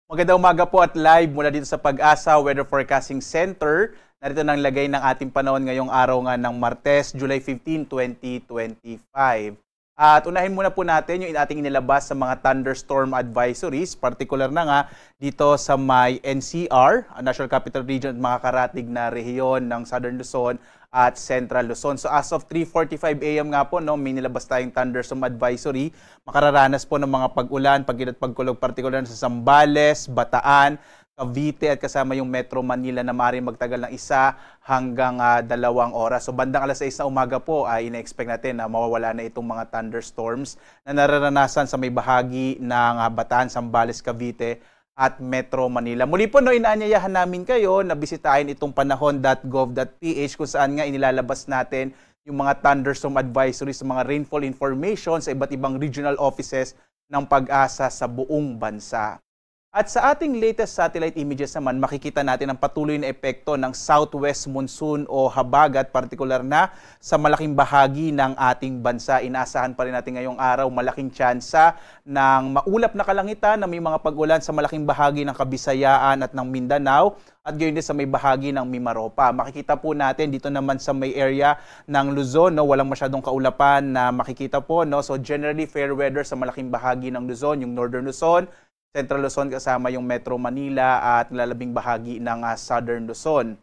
Magandang umaga po at live mula dito sa Pag-asa Weather Forecasting Center. Narito nang lagay ng ating panahon ngayong araw nga ng Martes, July 15, 2025. At unahin muna po natin yung ating inilabas sa mga thunderstorm advisories, particular na nga dito sa may NCR, National Capital Region at mga karatig na rehiyon ng Southern Luzon at Central Luzon. So as of 3:45 AM nga po, no, may nilabas tayong thunderstorm advisory. Makararanas po ng mga pag-ulan, pag-init, pagkulog, particular sa Zambales, Bataan, Cavite at kasama yung Metro Manila na maaaring magtagal ng 1 hanggang 2 oras. So bandang alas 6 na umaga po ay ina-expect natin na mawawala na itong mga thunderstorms na nararanasan sa may bahagi ng Bataan, Zambales, Cavite at Metro Manila. Muli po, no, inaanyayahan namin kayo na bisitahin itong panahon.gov.ph kung saan nga inilalabas natin yung mga thunderstorm advisories, mga rainfall information sa iba't ibang regional offices ng Pag-asa sa buong bansa. At sa ating latest satellite images naman, makikita natin ang patuloy na epekto ng southwest monsoon o habagat, partikular na sa malaking bahagi ng ating bansa. Inaasahan pa rin natin ngayong araw malaking tsansa ng maulap na kalangitan na may mga pag-ulan sa malaking bahagi ng Kabisayaan at ng Mindanao at gayon din sa may bahagi ng Mimaropa. Makikita po natin dito naman sa may area ng Luzon, no, walang masyadong kaulapan na makikita po, no. So generally fair weather sa malaking bahagi ng Luzon, yung Northern Luzon, Central Luzon kasama yung Metro Manila at lalabing bahagi ng Southern Luzon.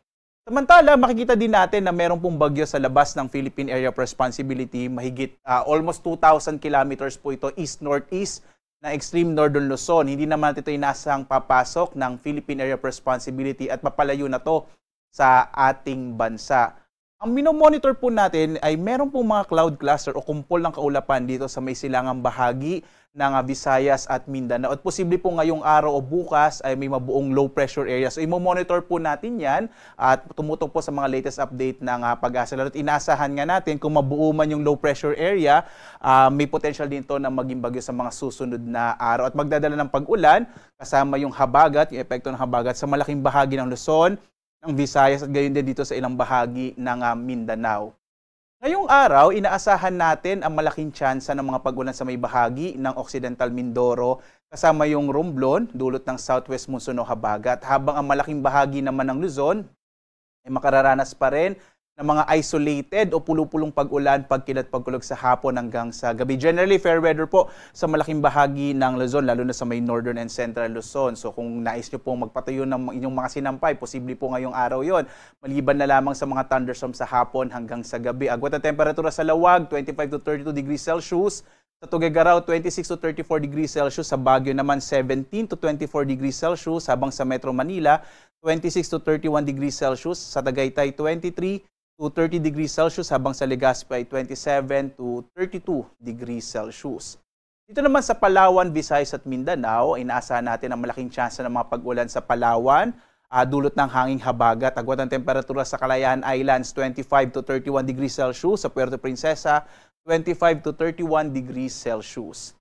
Samantala, makikita din natin na meron pong bagyo sa labas ng Philippine Area of Responsibility. Mahigit almost 2,000 kilometers po ito east-northeast na extreme Northern Luzon. Hindi naman ito inasang papasok ng Philippine Area of Responsibility at papalayo na to sa ating bansa. Ang minomonitor po natin ay meron pong mga cloud cluster o kumpol ng kaulapan dito sa may silangang bahagi ng Visayas at Mindanao. At posible po ngayong araw o bukas ay may mabuong low pressure area. So i-monitor po natin yan at tumutok po sa mga latest update ng Pag-asa. At inaasahan nga natin kung mabuo man yung low pressure area, may potential din to na maging bagyo sa mga susunod na araw. At magdadala ng pag-ulan kasama yung habagat, yung epekto ng habagat sa malaking bahagi ng Luzon, ng Visayas at gayon din dito sa ilang bahagi ng Mindanao. Ngayong araw, inaasahan natin ang malaking tsansa ng mga pag-ulan sa may bahagi ng Occidental Mindoro kasama yung Romblon, dulot ng southwest monsoon o habagat, habang ang malaking bahagi naman ng Luzon ay makararanas pa rin ng mga isolated o pulupulong pag-ulan, pagkilat, pagkulog sa hapon hanggang sa gabi. Generally, fair weather po sa malaking bahagi ng Luzon, lalo na sa may Northern and Central Luzon. So kung nais nyo pong magpatayo ng inyong mga sinampay, posible po ngayong araw yon. Maliban na lamang sa mga thunderstorm sa hapon hanggang sa gabi. Agwat na temperatura sa Lawag, 25 to 32 degrees Celsius. Sa Tuguegarao, 26 to 34 degrees Celsius. Sa Baguio naman, 17 to 24 degrees Celsius. Habang sa Metro Manila, 26 to 31 degrees Celsius. Sa Tagaytay, 23 to 30 degrees Celsius, habang sa Legazpi ay 27 to 32 degrees Celsius. Dito naman sa Palawan, Visayas at Mindanao, inaasahan natin ang malaking tsansa ng mga pag-ulan sa Palawan, dulot ng hanging habagat. Agwat ang temperatura sa Kalayaan Islands, 25 to 31 degrees Celsius. Sa Puerto Princesa, 25 to 31 degrees Celsius.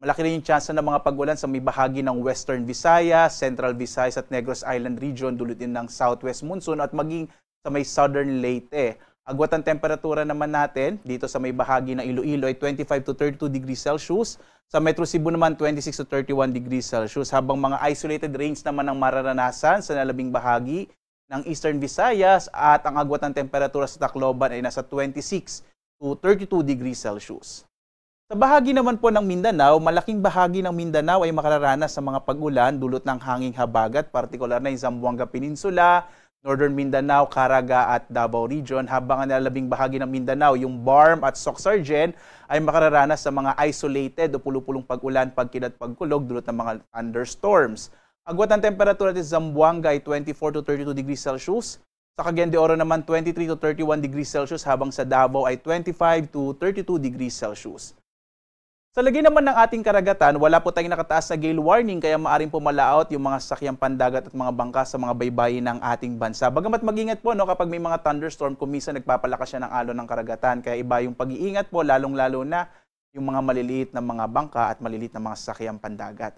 Malaki rin yung tsansa ng mga pag-ulan sa may bahagi ng Western Visayas, Central Visayas at Negros Island region, dulot din ng southwest monsoon at maging sa may Southern Leyte. Agwat ang temperatura naman natin dito sa may bahagi ng Iloilo ay 25 to 32 degrees Celsius. Sa Metro Cebu naman 26 to 31 degrees Celsius. Habang mga isolated rains naman ang mararanasan sa nalabing bahagi ng Eastern Visayas at ang agwat ng temperatura sa Tacloban ay nasa 26 to 32 degrees Celsius. Sa bahagi naman po ng Mindanao, malaking bahagi ng Mindanao ay makararanas sa mga pag-ulan dulot ng hanging habagat, partikular na yung Zamboanga Peninsula, Northern Mindanao, Caraga at Davao Region, habang ang nalalabing bahagi ng Mindanao, yung Barm at Soc-Sargen, ay makararanas sa mga isolated o pulupulong pag-ulan, pagkilat, pagkulog, dulot ng mga thunderstorms. Agwat ang temperatura sa Zamboanga ay 24 to 32 degrees Celsius. Sa Cagayan de Oro naman 23 to 31 degrees Celsius, habang sa Davao ay 25 to 32 degrees Celsius. Sa lagay naman ng ating karagatan, wala po tayong nakataas na gale warning kaya maaring pumalaot yung mga sasakyang pandagat at mga bangka sa mga baybayin ng ating bansa. Bagamat mag-ingat po, no, kapag may mga thunderstorm, kung minsan nagpapalakas siya ng alon ng karagatan. Kaya iba yung pag-iingat po, lalong-lalo na yung mga maliliit na mga bangka at maliliit na mga sasakyang pandagat.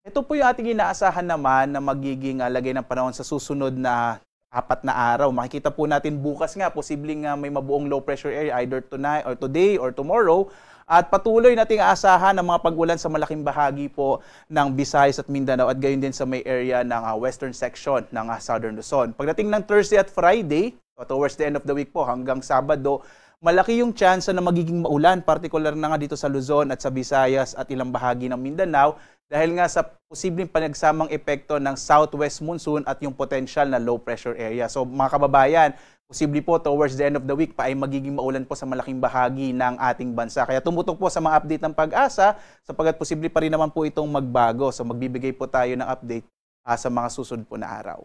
Ito po yung ating inaasahan naman na magiging lagay ng panahon sa susunod na 4 na araw. Makikita po natin bukas nga, posibleng may mabuong low pressure area either tonight or today or tomorrow. At patuloy nating aasahan ang mga pag-ulan sa malaking bahagi po ng Visayas at Mindanao at gayon din sa may area ng western section ng Southern Luzon. Pagdating ng Thursday at Friday, towards the end of the week po hanggang Sabado, malaki yung chance na magiging maulan, particular na nga dito sa Luzon at sa Visayas at ilang bahagi ng Mindanao dahil nga sa posibleng panagsamang epekto ng southwest monsoon at yung potential na low pressure area. So mga kababayan, posible po towards the end of the week pa ay magiging maulan po sa malaking bahagi ng ating bansa. Kaya tumutok po sa mga update ng Pag-asa sapagkat posible pa rin naman po itong magbago. So magbibigay po tayo ng update sa mga susunod po na araw.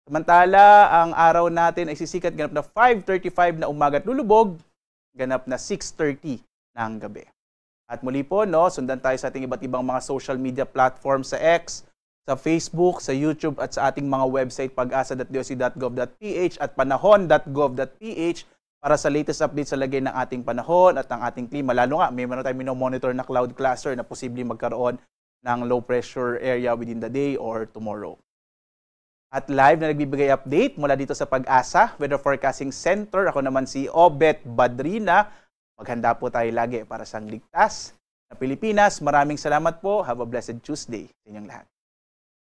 Samantala, ang araw natin ay sisikat ganap na 5:35 na umaga at lulubog, ganap na 6:30 ng gabi. At muli po, sundan tayo sa ating iba't ibang mga social media platforms sa X, sa Facebook, sa YouTube at sa ating mga website pag-asa.doc.gov.ph at panahon.gov.ph para sa latest update sa lagay ng ating panahon at ng ating klima. Lalo nga, may meron tayong minomonitor na cloud cluster na posibleng magkaroon ng low pressure area within the day or tomorrow. At live na nagbibigay update mula dito sa Pag-asa Weather Forecasting Center. Ako naman si Obet Badrina. Maghanda po tayo lagi para sa ligtas na Pilipinas. Maraming salamat po. Have a blessed Tuesday sa inyong lahat.